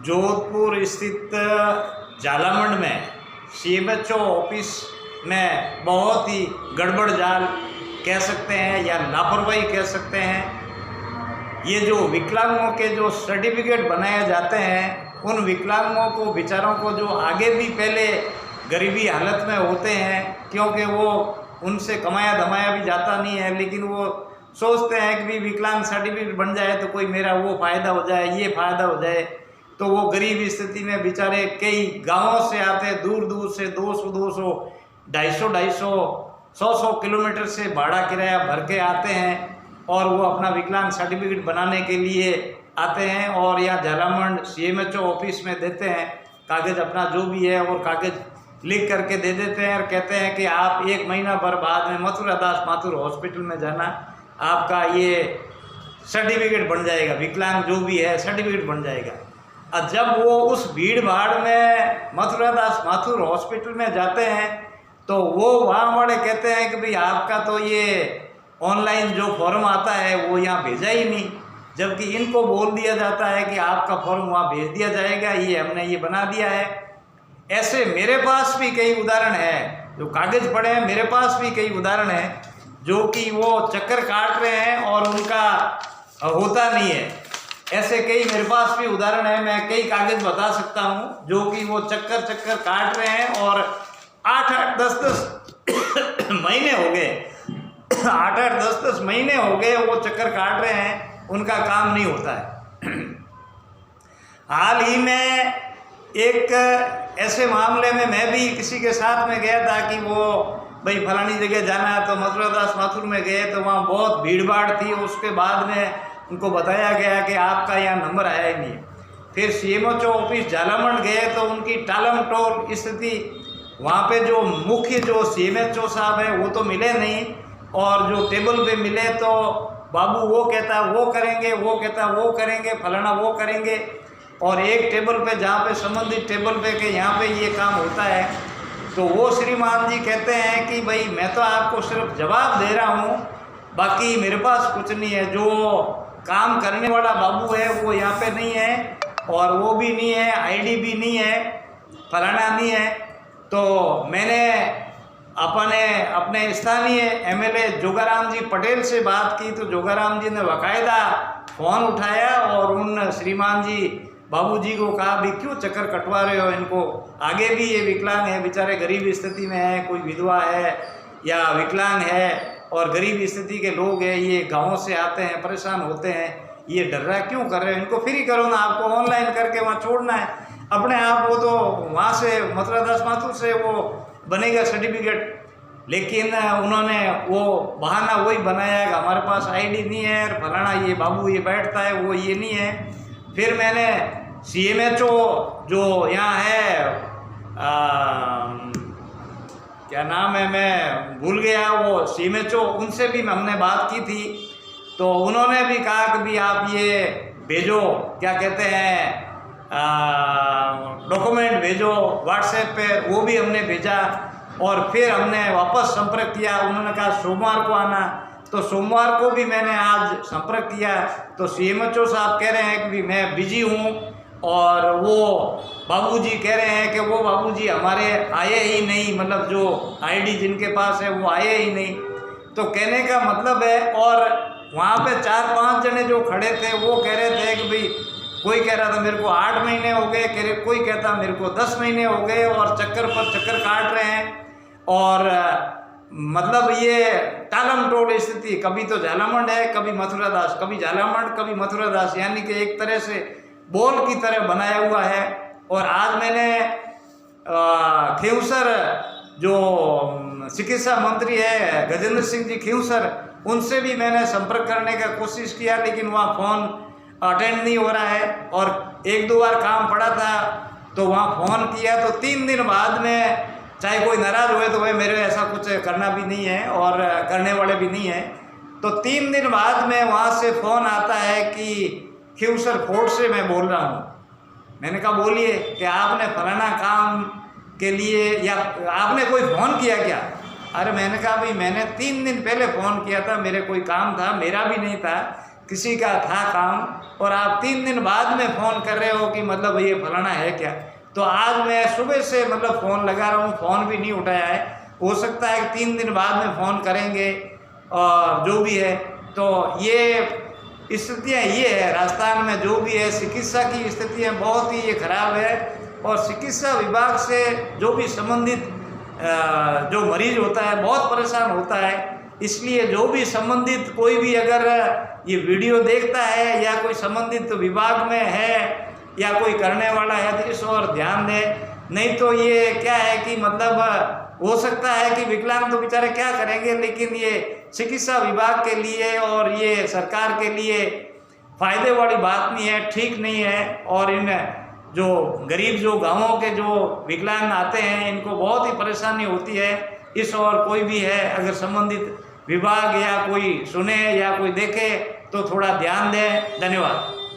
जोधपुर स्थित झालामंड में CMHO office में बहुत ही गड़बड़ जाल कह सकते हैं या लापरवाही कह सकते हैं। ये जो विकलांगों के जो सर्टिफिकेट बनाए जाते हैं, उन विकलांगों को बेचारों को जो आगे भी पहले गरीबी हालत में होते हैं, क्योंकि वो उनसे कमाया धमाया भी जाता नहीं है, लेकिन वो सोचते हैं कि भी विकलांग सर्टिफिकेट बन जाए तो कोई मेरा वो फ़ायदा हो जाए, ये फ़ायदा हो जाए। तो वो गरीब स्थिति में बेचारे कई गांवों से आते हैं, दूर दूर से 200 250 100 किलोमीटर से भाड़ा किराया भर के आते हैं और वो अपना विकलांग सर्टिफिकेट बनाने के लिए आते हैं और यहाँ झालामंड सीएमएचओ ऑफिस में देते हैं कागज़ अपना जो भी है, और कागज़ लिख करके दे देते हैं और कहते हैं कि आप 1 महीना भर बाद में मथुरा दास माथुर हॉस्पिटल में जाना, आपका ये सर्टिफिकेट बन जाएगा, विकलांग जो भी है सर्टिफिकेट बन जाएगा। और जब वो उस भीड़ भाड़ में मथुरा दास माथुर हॉस्पिटल में जाते हैं तो वो वहाँ वाले कहते हैं कि भाई आपका तो ये ऑनलाइन जो फॉर्म आता है वो यहाँ भेजा ही नहीं, जबकि इनको बोल दिया जाता है कि आपका फॉर्म वहाँ भेज दिया जाएगा, ये हमने ये बना दिया है। ऐसे मेरे पास भी कई उदाहरण हैं, जो कागज़ पड़े हैं मेरे पास भी कई उदाहरण हैं जो कि वो चक्कर काट रहे हैं और उनका होता नहीं है। ऐसे कई मेरे पास भी उदाहरण है, मैं कई कागज़ बता सकता हूँ जो कि वो चक्कर काट रहे हैं और 8-8 10-10 महीने हो गए 8-8 10-10 महीने हो गए वो चक्कर काट रहे हैं, उनका काम नहीं होता है। हाल ही में एक ऐसे मामले में मैं भी किसी के साथ में गया था कि वो भाई फलानी जगह जाना है, तो मथुरा दास माथुर में गए तो वहाँ बहुत भीड़ भाड़ थी। उसके बाद में उनको बताया गया कि आपका यहाँ नंबर आया ही नहीं। फिर सीएमएचओ ऑफिस झालामंड गए तो उनकी टालम टोल स्थिति, वहाँ पे जो मुख्य जो सीएमएचओ साहब है वो तो मिले नहीं, और जो टेबल पे मिले तो बाबू वो कहता वो करेंगे, वो कहता वो करेंगे, फलाना वो करेंगे। और एक टेबल पे जहाँ पे संबंधित टेबल पे के यहाँ पे ये काम होता है तो वो श्रीमान जी कहते हैं कि भाई मैं तो आपको सिर्फ जवाब दे रहा हूँ, बाकी मेरे पास कुछ नहीं है। जो काम करने वाला बाबू है वो यहाँ पे नहीं है, और वो भी नहीं है, आईडी भी नहीं है, फलाना नहीं है। तो मैंने अपने स्थानीय एमएलए जोगाराम जी पटेल से बात की तो जोगाराम जी ने बाकायदा फ़ोन उठाया और उन श्रीमान जी बाबूजी को कहा भी क्यों चक्कर कटवा रहे हो इनको, आगे भी ये विकलांग है, बेचारे गरीब स्थिति में है, कोई विधवा है या विकलांग है और गरीब स्थिति के लोग हैं, ये गाँव से आते हैं, परेशान होते हैं, ये डर रहा क्यों कर रहे हो, इनको फ्री करो ना, आपको ऑनलाइन करके वहाँ छोड़ना है अपने आप, वो तो वहाँ से मथुरा दास माथुर से वो बनेगा सर्टिफिकेट। लेकिन उन्होंने वो बहाना वही बनाया कि हमारे पास आईडी नहीं है और फलाना ये बाबू ये बैठता है वो ये नहीं है। फिर मैंने सीएमएचओ जो यहाँ है क्या नाम है मैं भूल गया, वो सीएमएचओ, उनसे भी हमने बात की थी तो उन्होंने भी कहा कि भी आप ये भेजो, क्या कहते हैं डॉक्यूमेंट भेजो व्हाट्सएप पे, वो भी हमने भेजा। और फिर हमने वापस संपर्क किया, उन्होंने कहा सोमवार को आना, तो सोमवार को भी मैंने आज संपर्क किया तो सीएमएचओ साहब कह रहे हैं कि भी मैं बिजी हूँ, और वो बाबूजी कह रहे हैं कि वो बाबूजी हमारे आए ही नहीं, मतलब जो आईडी जिनके पास है वो आए ही नहीं। तो कहने का मतलब है, और वहाँ पे 4-5 जने जो खड़े थे वो कह रहे थे कि भाई कोई कह रहा था मेरे को 8 महीने हो गए, कोई कहता मेरे को 10 महीने हो गए, और चक्कर पर चक्कर काट रहे हैं। और मतलब ये टालम टोल स्थिति, कभी तो झालामंड है, कभी मथुरा दास, कभी झालामंड कभी मथुरा दास, यानी कि एक तरह से बोल की तरह बनाया हुआ है। और आज मैंने खींवसर जो चिकित्सा मंत्री है गजेंद्र सिंह जी खींवसर, उनसे भी मैंने संपर्क करने का कोशिश किया, लेकिन वहाँ फ़ोन अटेंड नहीं हो रहा है। और 1-2 बार काम पड़ा था तो वहाँ फ़ोन किया तो 3 दिन बाद में, चाहे कोई नाराज़ हुए तो भाई मेरे ऐसा कुछ करना भी नहीं है और करने वाले भी नहीं है, तो 3 दिन बाद में वहाँ से फ़ोन आता है कि खींवसर फोर्ट से मैं बोल रहा हूँ। मैंने कहा बोलिए कि आपने फलाना काम के लिए या आपने कोई फ़ोन किया क्या? अरे मैंने कहा भाई मैंने 3 दिन पहले फ़ोन किया था, मेरे कोई काम था, मेरा भी नहीं था, किसी का था काम और आप 3 दिन बाद में फ़ोन कर रहे हो कि मतलब ये फलाना है क्या। तो आज मैं सुबह से मतलब फ़ोन लगा रहा हूँ, फ़ोन भी नहीं उठाया है। हो सकता है कि 3 दिन बाद में फ़ोन करेंगे और जो भी है। तो ये स्थितियाँ ये है राजस्थान में, जो भी है चिकित्सा की स्थितियाँ बहुत ही ये खराब है। और चिकित्सा विभाग से जो भी संबंधित जो मरीज होता है बहुत परेशान होता है। इसलिए जो भी संबंधित कोई भी अगर ये वीडियो देखता है या कोई संबंधित विभाग में है या कोई करने वाला है तो इस ओर ध्यान दे। नहीं तो ये क्या है कि मतलब हो सकता है कि विकलांग तो बेचारे क्या करेंगे, लेकिन ये चिकित्सा विभाग के लिए और ये सरकार के लिए फ़ायदे वाली बात नहीं है, ठीक नहीं है। और इन जो गरीब जो गांवों के जो विकलांग आते हैं इनको बहुत ही परेशानी होती है। इस और कोई भी है अगर संबंधित विभाग या कोई सुने या कोई देखे तो थोड़ा ध्यान दें। धन्यवाद।